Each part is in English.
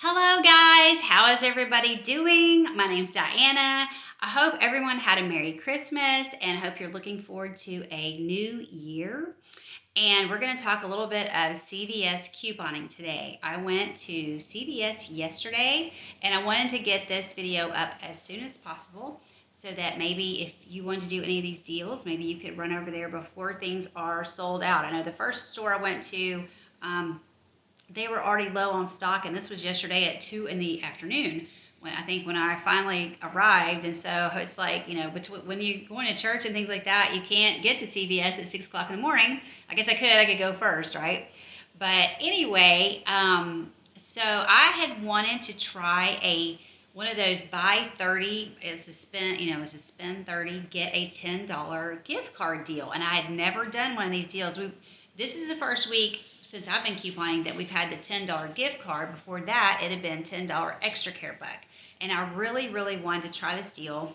Hello guys, how is everybody doing? My name's Diana. I hope everyone had a Merry Christmas and hope you're looking forward to a new year. And we're going to talk a little bit of CVS couponing today. I went to CVS yesterday and I wanted to get this video up as soon as possible so that maybe if you want to do any of these deals, maybe you could run over there before things are sold out. I know the first store I went to, they were already low on stock, and this was yesterday at 2 in the afternoon when I finally arrived. And so it's like, when you're going to church and things like that, you can't get to CVS at 6 o'clock in the morning. I guess I could go first, right? But anyway, so I had wanted to try one of those buy 30, it's a spend 30, get a $10 gift card deal. And I had never done one of these deals. This is the first week since I've been couponing that we've had the $10 gift card. Before that, it had been $10 extra care buck. And I really, really wanted to try this deal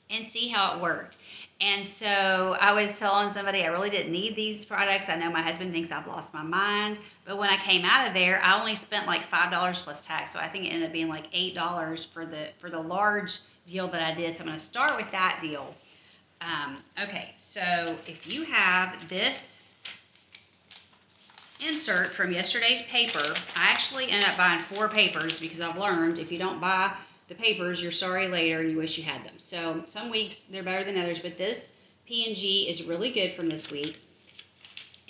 and see how it worked. And so I was telling somebody I really didn't need these products. I know my husband thinks I've lost my mind. But when I came out of there, I only spent like $5 plus tax. So I think it ended up being like $8 for the large deal that I did. So I'm going to start with that deal. Okay, so if you have this insert from yesterday's paper, I actually ended up buying 4 papers because I've learned if you don't buy the papers, you're sorry later and you wish you had them. So some weeks they're better than others, but this P&G is really good from this week.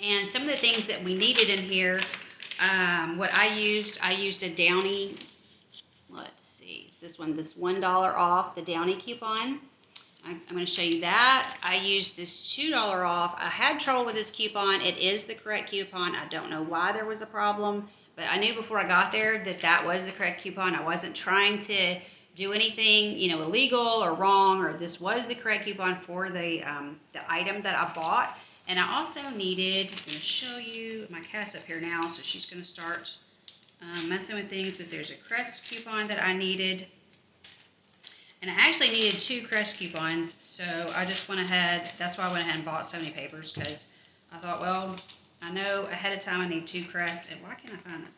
And some of the things that we needed in here, what I used a Downy, let's see, it's this one, this $1 off, the Downy coupon. I'm going to show you that. I used this $2 off. I had trouble with this coupon. It is the correct coupon. I don't know why there was a problem, but I knew before I got there that that was the correct coupon. I wasn't trying to do anything, illegal or wrong, or this was the correct coupon for the item that I bought. And I also needed, I'm going to show you, my cat's up here now, so she's going to start messing with things, but there's a Crest coupon that I needed. And I actually needed 2 Crest coupons, so I just went ahead, that's why I went ahead and bought so many papers, because I thought, well, I know ahead of time I need 2 Crest, and why can't I find this?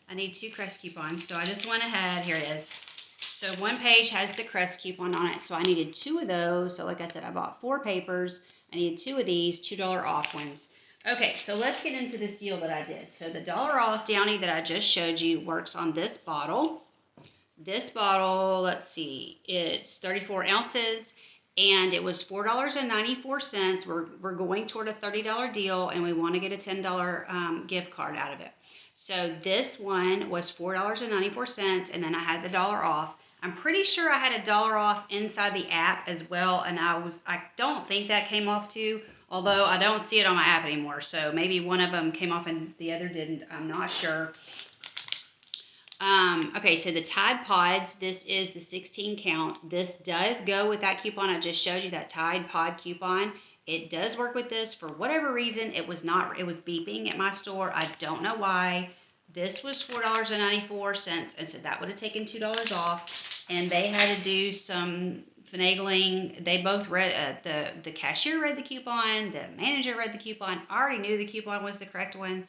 I need 2 Crest coupons, so I just went ahead, here it is. So one page has the Crest coupon on it, so I needed 2 of those. So like I said, I bought 4 papers, I needed 2 of these, $2 off ones. Okay, so let's get into this deal that I did. So the $1 off Downy that I just showed you works on this bottle. This bottle, let's see, it's 34 ounces, and it was $4.94. We're going toward a $30 deal, and we want to get a $10 gift card out of it. So this one was $4.94, and then I had the $1 off. I'm pretty sure I had a $1 off inside the app as well, and I don't think that came off too, although I don't see it on my app anymore. So maybe one of them came off and the other didn't. I'm not sure. Okay, so the Tide Pods, this is the 16 count. This does go with that coupon I just showed you, that Tide Pod coupon. It does work with this. For whatever reason, it was beeping at my store. I don't know why. This was $4.94, and so that would have taken $2 off. And they had to do some finagling. They both read, the cashier read the coupon, the manager read the coupon. I already knew the coupon was the correct one.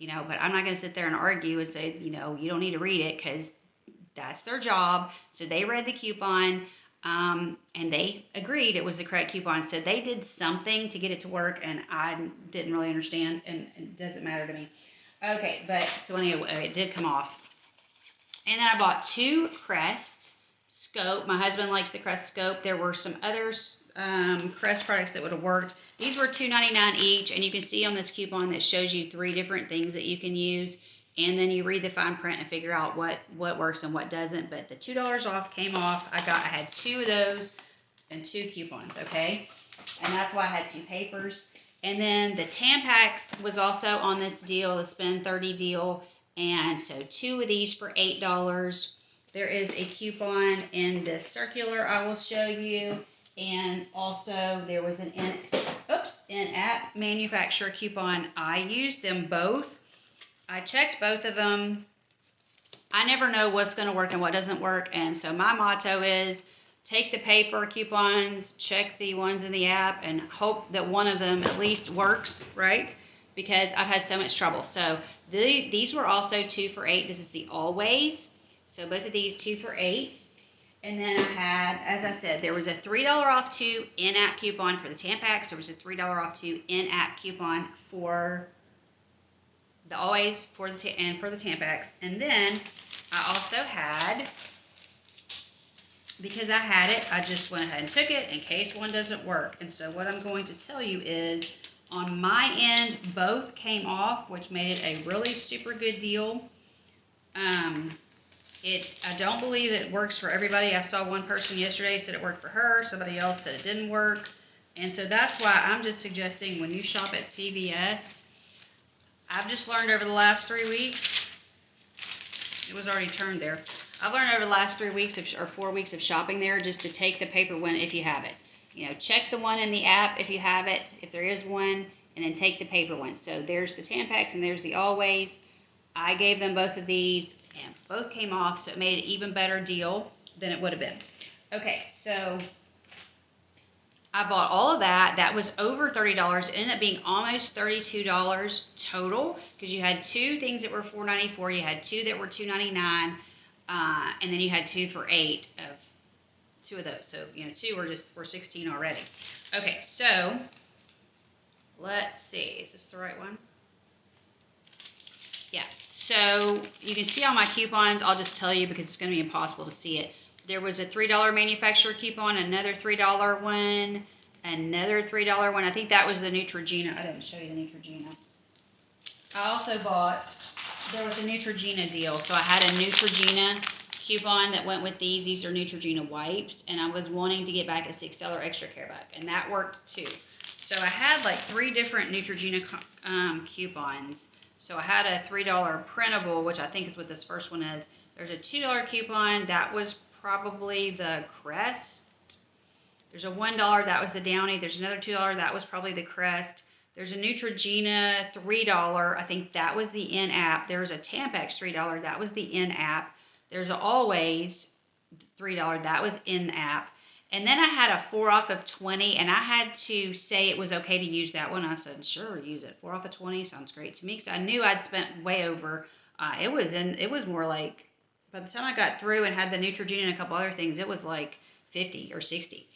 But I'm not going to sit there and argue and say, you don't need to read it, because that's their job. So they read the coupon, and they agreed it was the correct coupon. So they did something to get it to work, and I didn't really understand, and it doesn't matter to me. Okay, but so anyway, it did come off. And then I bought 2 Crest Scope. My husband likes the Crest Scope. There were some other Crest products that would have worked. These were $2.99 each, and you can see on this coupon that shows you 3 different things that you can use, and then you read the fine print and figure out what works and what doesn't. But the $2 off came off. I had 2 of those and 2 coupons, okay? And that's why I had 2 papers. And then the Tampax was also on this deal, the Spend 30 deal, and so 2 of these for $8. There is a coupon in this circular I will show you. And also there was an in-app manufacturer coupon. I used them both. I checked both of them. I never know what's going to work and what doesn't work. And so my motto is take the paper coupons, check the ones in the app, and hope that one of them at least works, right? because I've had so much trouble. So these were also 2 for $8. This is the Always. So both of these 2 for $8. And then I had, as I said, there was a $3 off 2 in-app coupon for the Tampax. There was a $3 off 2 in-app coupon for the Always for the Tampax. And then I also had, because I had it, I just went ahead and took it in case one doesn't work. And so what I'm going to tell you is, on my end, both came off, which made it a really super good deal. I don't believe it works for everybody. I saw one person yesterday said it worked for her. Somebody else said it didn't work. And so that's why I'm just suggesting when you shop at CVS, I've just learned over the last 3 weeks, it was already turned there. I've learned over the last 3 weeks or 4 weeks of shopping there just to take the paper one if you have it. You know, check the one in the app if you have it, if there is one, and then take the paper one. So there's the Tampax and there's the Always. I gave them both of these and both came off, so it made an even better deal than it would have been. Okay, so I bought all of that. That was over $30. It ended up being almost $32 total because you had 2 things that were $4.94. You had 2 that were $2.99, and then you had 2 for $8 of 2 of those. So, you know, 2 were 16 already. Okay, so let's see. Is this the right one? Yeah. So you can see all my coupons. I'll just tell you because it's going to be impossible to see it. There was a $3 manufacturer coupon, another $3 one, another $3 one. I think that was the Neutrogena. I didn't show you the Neutrogena. I also bought, there was a Neutrogena deal. So I had a Neutrogena coupon that went with these. These are Neutrogena Wipes. And I was wanting to get back a $6 extra care buck. And that worked too. So I had like 3 different Neutrogena coupons. So I had a $3 printable, which I think is what this first one is. There's a $2 coupon. That was probably the Crest. There's a $1. That was the Downy. There's another $2. That was probably the Crest. There's a Neutrogena $3. I think that was the in-app. There was a Tampax $3. That was the in-app. There's a Always $3. That was in-app. And then I had a 4 off of 20, and I had to say it was okay to use that one. I said, sure, use it. 4 off of 20 sounds great to me, because I knew I'd spent way over. It was more like, by the time I got through and had the Neutrogena and a couple other things, it was like 50 or 60.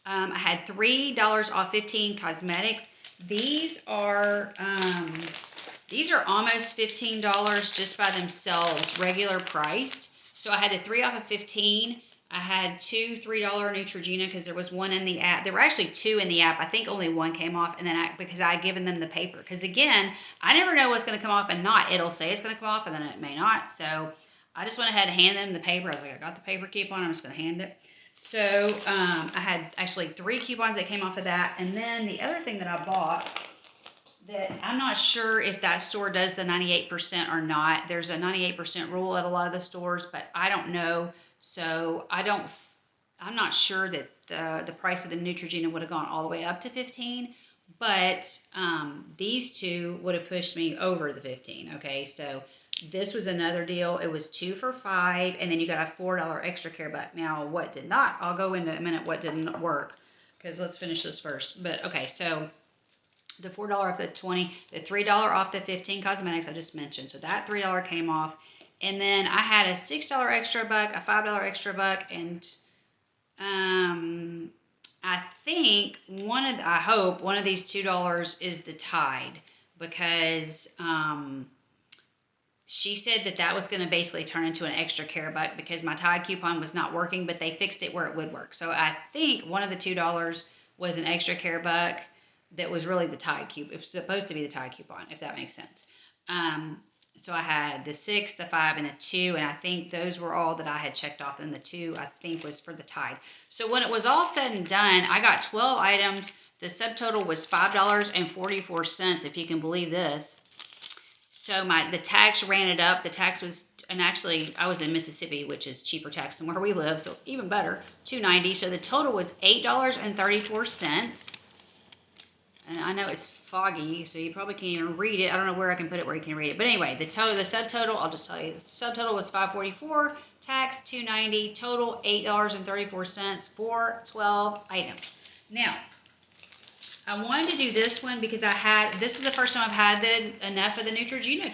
I had $3 off 15 cosmetics. These are almost $15 just by themselves, regular priced. So I had the 3 off of 15. I had 2 $3 Neutrogena because there was one in the app. There were actually 2 in the app. I think only one came off, and then because I had given them the paper. Because again, I never know what's going to come off and not. It'll say it's going to come off, and then it may not. So I just went ahead and handed them the paper. I was like, I got the paper coupon. I'm just going to hand it. So I had actually 3 coupons that came off of that. And then the other thing that I bought that I'm not sure if that store does the 98% or not. There's a 98% rule at a lot of the stores, but I don't know. So I'm not sure that the price of the Neutrogena would have gone all the way up to 15, but these 2 would have pushed me over the 15. Okay, so this was another deal. It was 2 for $5, and then you got a $4 extra care buck. Now, what did not? I'll go into a minute what didn't work, because let's finish this first. But okay, so the $4 off the 20, the $3 off the 15 cosmetics I just mentioned. So that $3 came off. And then I had a $6 extra buck, a $5 extra buck, and I think I hope one of these $2 is the Tide, because she said that was going to basically turn into an extra care buck because my Tide coupon was not working, but they fixed it where it would work. So I think one of the $2 was an extra care buck that was really the Tide coupon. It was supposed to be the Tide coupon, if that makes sense. So I had the 6, the 5, and the 2, and I think those were all that I had checked off, and the 2 I think was for the Tide. So when it was all said and done, I got 12 items. The subtotal was $5.44, if you can believe this. So the tax ran it up. The tax was, and actually I was in Mississippi, which is cheaper tax than where we live, so even better, $2.90. So the total was $8.34. And I know it's foggy, so you probably can't even read it. I don't know where I can put it where you can read it. But anyway, the subtotal, I'll just tell you. The subtotal was $5.44, tax $2.90, total $8.34 for 12 items. Now, I wanted to do this one because this is the first time I've had enough of the Neutrogena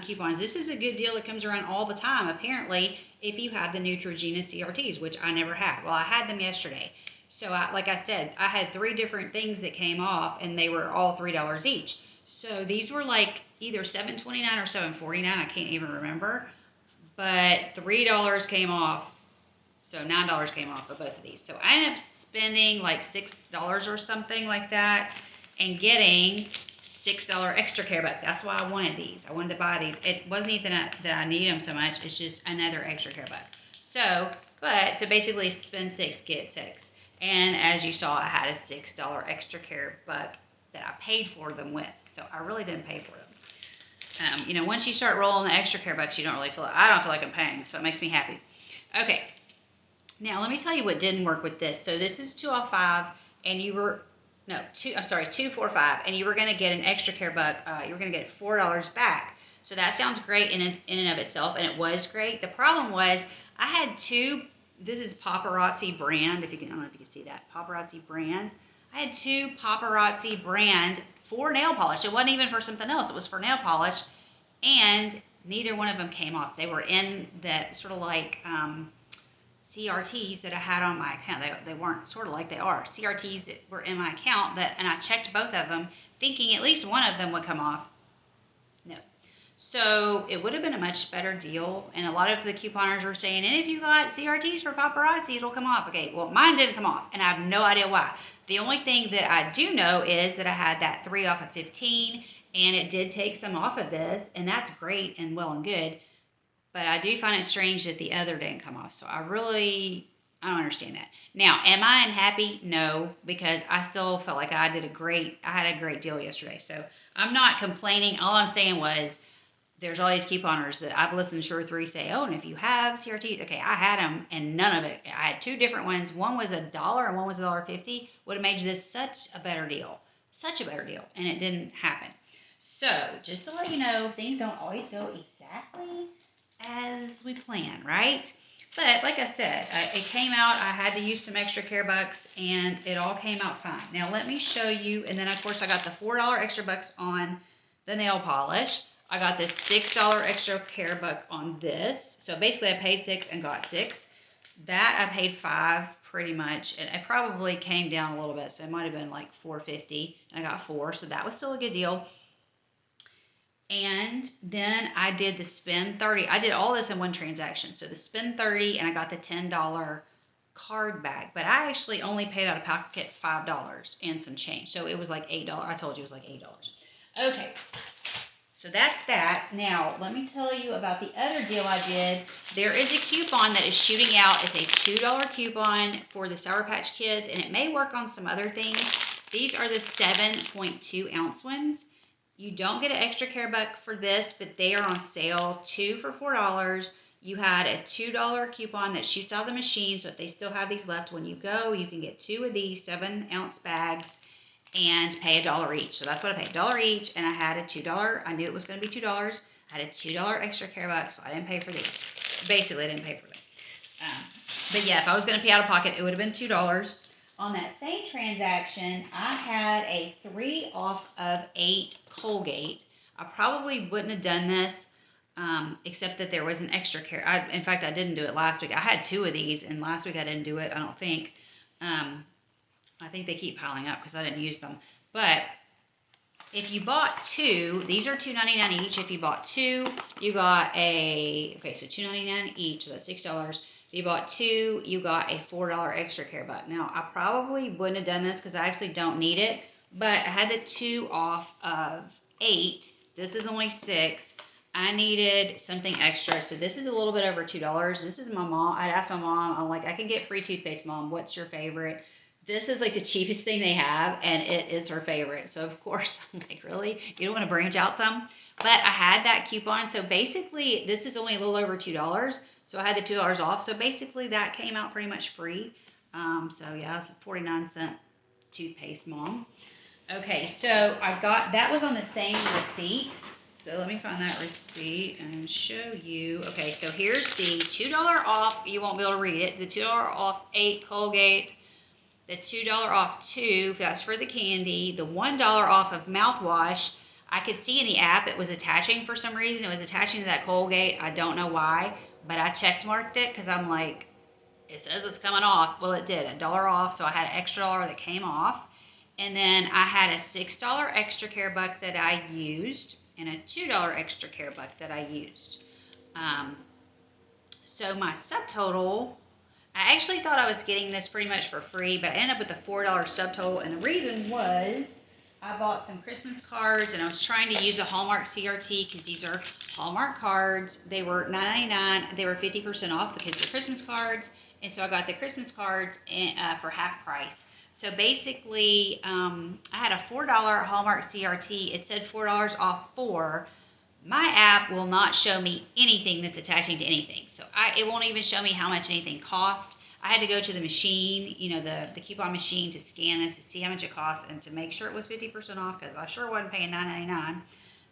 coupons. This is a good deal that comes around all the time, apparently, if you have the Neutrogena CRTs, which I never had. Well, I had them yesterday. So, like I said, I had 3 different things that came off, and they were all $3 each. So, these were like either $7.29 or $7.49. I can't even remember. But $3 came off. So $9 came off of both of these. So I ended up spending like $6 or something like that and getting $6 extra care buck. That's why I wanted these. I wanted to buy these. It wasn't even that I need them so much. It's just another extra care buck. So basically spend 6, get 6. And as you saw, I had a $6 extra care buck that I paid for them with. So I really didn't pay for them. You know, once you start rolling the extra care bucks, you don't really I don't feel like I'm paying. So it makes me happy. Okay. Now, let me tell you what didn't work with this. So this is 2 off 5, and you were, no, 2 for 5, and you were going to get an extra care buck. You were going to get $4 back. So that sounds great in and of itself, and it was great. The problem was I had 2, this is Paparazzi brand, I don't know if you can see that, Paparazzi brand. I had 2 Paparazzi brand for nail polish. It wasn't even for something else. It was for nail polish, and neither one of them came off. They were in that sort of like, CRTs that I had on my account. They weren't sort of like they are. CRTs that were in my account, and I checked both of them thinking at least one of them would come off. No. So it would have been a much better deal, and a lot of the couponers were saying, and if you got CRTs for Paparazzi, it'll come off. Okay, well, mine didn't come off, and I have no idea why. The only thing that I do know is that I had that 3 off of 15, and it did take some off of this, and that's great and well and good. But I do find it strange that the other didn't come off. So I don't understand that. Now, am I unhappy? No, because I still felt like I had a great deal yesterday. So I'm not complaining. All I'm saying was there's all these couponers that I've listened to 2 or 3 say, oh, and if you have CRT, okay, I had them and none of it. I had 2 different ones. One was $1 and one was $1.50. Would have made this such a better deal. Such a better deal. And it didn't happen. So just to let you know, things don't always go exactly as we plan, right? But like I said, it came out, I had to use some extra care bucks, and it all came out fine. Now let me show you, and then of course I got the $4 extra bucks on the nail polish. I got this $6 extra care buck on this. So basically I paid 6 and got 6. That I paid 5 pretty much, and it probably came down a little bit, so it might have been like $4.50, and I got 4, so that was still a good deal. And then I did the spend 30. I did all this in one transaction. So the spend 30, and I got the $10 card back. But I actually only paid out of pocket $5 and some change. So it was like $8. I told you it was like $8. Okay. So that's that. Now, let me tell you about the other deal I did. There is a coupon that is shooting out. It's a $2 coupon for the Sour Patch Kids, and it may work on some other things. These are the 7.2 ounce ones. You don't get an extra care buck for this, but they are on sale. 2 for $4. You had a $2 coupon that shoots out of the machine, so if they still have these left when you go, you can get 2 of these 7-ounce bags and pay $1 each. So that's what I paid, $1 each, and I had a $2. I knew it was going to be $2. I had a $2 extra care buck, so I didn't pay for these. Basically, I didn't pay for them. But yeah, if I was going to pay out of pocket, it would have been $2. On that same transaction, I had a 3 off of 8 Colgate. I probably wouldn't have done this, except that there was an extra care. In fact, I didn't do it last week. I had 2 of these, and last week I didn't do it, I don't think. I think they keep piling up because I didn't use them. But if you bought 2, these are $2.99 each. If you bought 2, you got so $2.99 each, so that's $6. If you bought 2, you got a $4 extra care buck. Now, I probably wouldn't have done this because I actually don't need it, but I had the 2 off of 8. This is only 6. I needed something extra, so this is a little bit over $2. This is my mom. I'd asked my mom, I'm like, I can get free toothpaste, Mom. What's your favorite? This is like the cheapest thing they have, and it is her favorite. So, of course, I'm like, really? You don't want to branch out some? But I had that coupon, so basically, this is only a little over $2. So I had the $2 off. So basically that came out pretty much free. So yeah, it's a 49-cent toothpaste, Mom. Okay, so I got, that was on the same receipt. So let me find that receipt and show you. Okay, so here's the $2 off. You won't be able to read it. The $2 off 8 Colgate the $2 off tube, that's for the candy, the $1 off of mouthwash. I could see in the app it was attaching for some reason. It was attaching to that Colgate. I don't know why, but I check marked it because I'm like, it says it's coming off. Well, it did, $1 off, so I had an extra dollar that came off. And then I had a $6 extra care buck that I used and a $2 extra care buck that I used. So my subtotal, I actually thought I was getting this pretty much for free, but I ended up with a $4 subtotal, and the reason was I bought some Christmas cards, and I was trying to use a Hallmark CRT because these are Hallmark cards. They were $9.99. They were 50% off because they're Christmas cards, and so I got the Christmas cards for half price. So basically, I had a $4 Hallmark CRT. It said $4 off 4. My app will not show me anything that's attaching to anything. So it won't even show me how much anything costs. I had to go to the machine, you know, the coupon machine, to scan this to see how much it costs and to make sure it was 50% off, because I sure wasn't paying $9.99.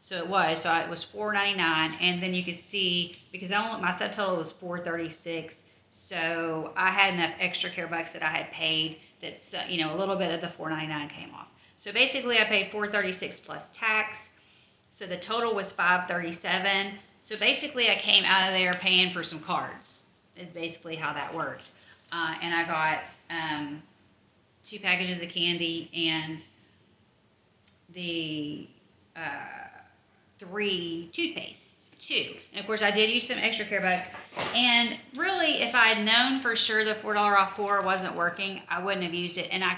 So it was. So it was $4.99, and then you could see, because my subtotal was $4.36. So I had enough extra care bucks that I had paid. That's a little bit of the $4.99 came off. So basically, I paid $4.36 plus tax. So the total was $5.37. So basically, I came out of there paying for some cards. Is basically how that worked. And I got 2 packages of candy and the 3 toothpastes, 2. And of course, I did use some extra care bucks. And really, if I had known for sure the $4 off 4 wasn't working, I wouldn't have used it. And I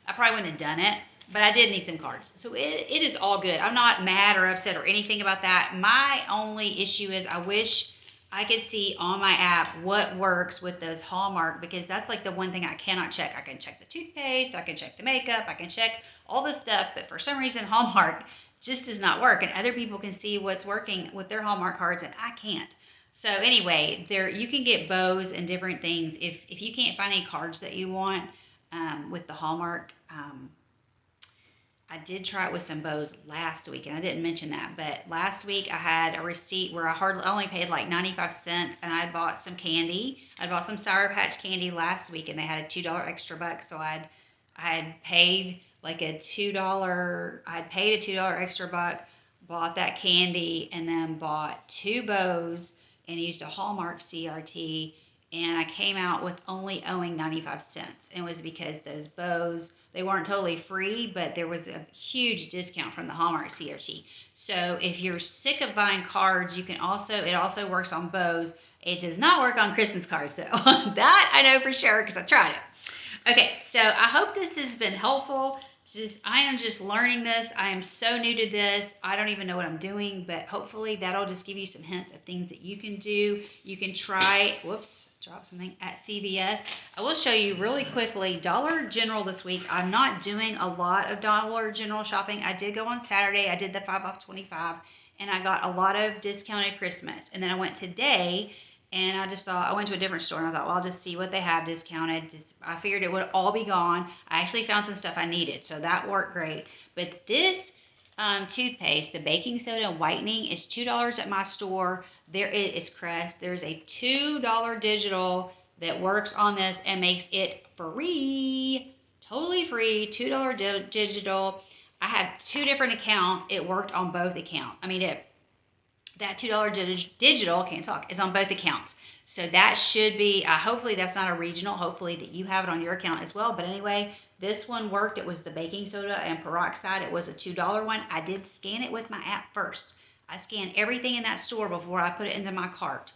probably wouldn't have done it. But I did need some cards. So it is all good. I'm not mad or upset or anything about that. My only issue is I wish I could see on my app what works with those Hallmark, because that's like the one thing I cannot check. I can check the toothpaste, I can check the makeup, I can check all this stuff, but for some reason Hallmark just does not work, and other people can see what's working with their Hallmark cards and I can't. So anyway, you can get bows and different things. If you can't find any cards that you want with the Hallmark, I did try it with some bows last week, and I didn't mention that, but last week I had a receipt where I only paid like 95 cents, and I bought some candy. I bought some Sour Patch candy last week, and they had a $2 extra buck, so I had paid like a $2, I had paid a $2 extra buck, bought that candy, and then bought 2 bows, and used a Hallmark CRT, and I came out with only owing 95 cents. And it was because those bows, they weren't totally free, but there was a huge discount from the Hallmark CRT. So if you're sick of buying cards, it also works on bows. It does not work on Christmas cards, though. That I know for sure because I tried it. Okay, so I hope this has been helpful. I am just learning this. I am so new to this. I don't even know what I'm doing, but hopefully that'll just give you some hints of things that you can do. You can try, drop something, at CVS. I will show you really quickly, Dollar General this week. I'm not doing a lot of Dollar General shopping. I did go on Saturday. I did the 5 off 25, and I got a lot of discounted Christmas. And then I went today, and I just thought, I went to a different store, and I thought, well, I'll just see what they have discounted. I figured it would all be gone. I actually found some stuff I needed, so that worked great. But this toothpaste, the baking soda whitening, is $2 at my store. It's Crest. There's a $2 digital that works on this and makes it free, totally free, $2 digital. I had 2 different accounts. It worked on both accounts. That $2 digital, can't talk, is on both accounts. So that should be, hopefully that's not a regional, hopefully that you have it on your account as well. But anyway, this one worked. It was the baking soda and peroxide. It was a $2 one. I did scan it with my app first. I scanned everything in that store before I put it into my cart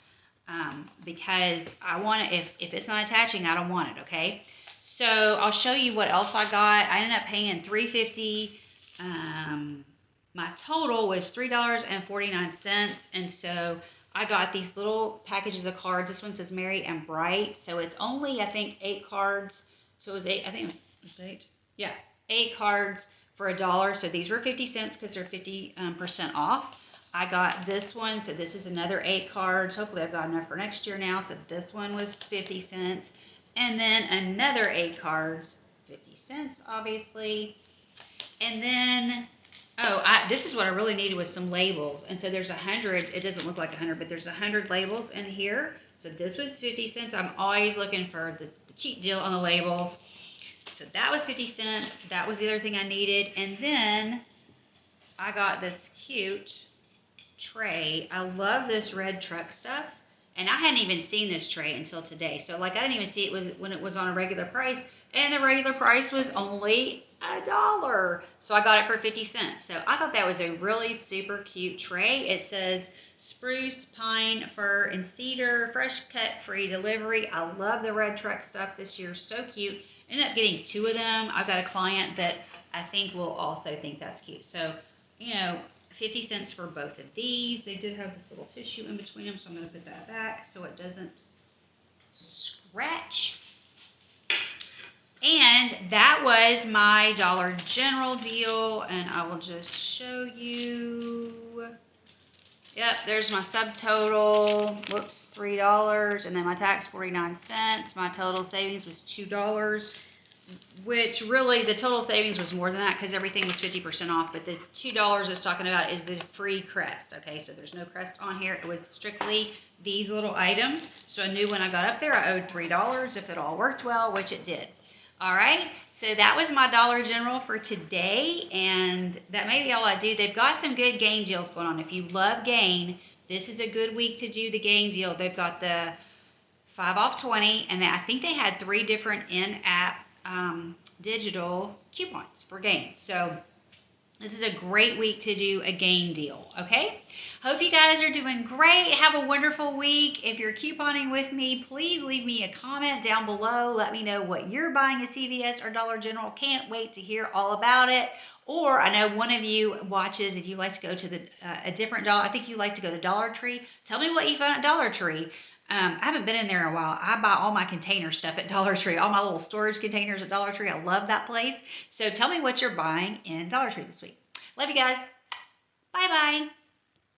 because I want it, if it's not attaching, I don't want it, okay? So I'll show you what else I got. I ended up paying $3.50. My total was $3.49, and so I got these little packages of cards. This one says Merry and Bright, so it's only, I think, 8 cards. So it was 8, I think it was 8. Yeah, 8 cards for $1. So these were 50 cents because they're 50% off. I got this one, so this is another 8 cards. Hopefully I've got enough for next year now. So this one was 50 cents. And then another 8 cards, 50 cents, obviously. And then, this is what I really needed, was some labels. And so there's 100, it doesn't look like 100, but there's 100 labels in here. So this was 50 cents. I'm always looking for the cheap deal on the labels. So that was 50 cents. That was the other thing I needed. And then I got this cute tray. I love this red truck stuff. And I hadn't even seen this tray until today. So like I didn't even see it when it was on a regular price. And the regular price was only $1. So I got it for 50 cents. So I thought that was a really super cute tray. It says spruce, pine, fir, and cedar, fresh cut, free delivery. I love the red truck stuff this year. So cute. Ended up getting 2 of them. I've got a client that I think will also think that's cute. So, you know, 50 cents for both of these. They did have this little tissue in between them, so I'm going to put that back so it doesn't scratch. And that was my Dollar General deal, and I will just show you. Yep, there's my subtotal. Whoops, $3, and then my tax 49 cents. My total savings was $2, which really the total savings was more than that because everything was 50% off. But the $2 it's talking about is the free crest. Okay, so there's no crest on here. It was strictly these little items. So I knew when I got up there I owed $3 if it all worked well, which it did. All right, so that was my Dollar General for today, and that may be all I do. They've got some good Gain deals going on. If you love Gain, this is a good week to do the Gain deal. They've got the 5 off 20, and I think they had 3 different in-app digital coupons for Gain. So this is a great week to do a Gain deal, okay? Hope you guys are doing great. Have a wonderful week. If you're couponing with me, please leave me a comment down below. Let me know what you're buying at CVS or Dollar General. Can't wait to hear all about it. Or I know one of you watches, if you like to go to a different dollar, I think you like to go to Dollar Tree. Tell me what you found at Dollar Tree. I haven't been in there in a while. I buy all my container stuff at Dollar Tree, all my little storage containers at Dollar Tree. I love that place. So tell me what you're buying in Dollar Tree this week. Love you guys. Bye-bye.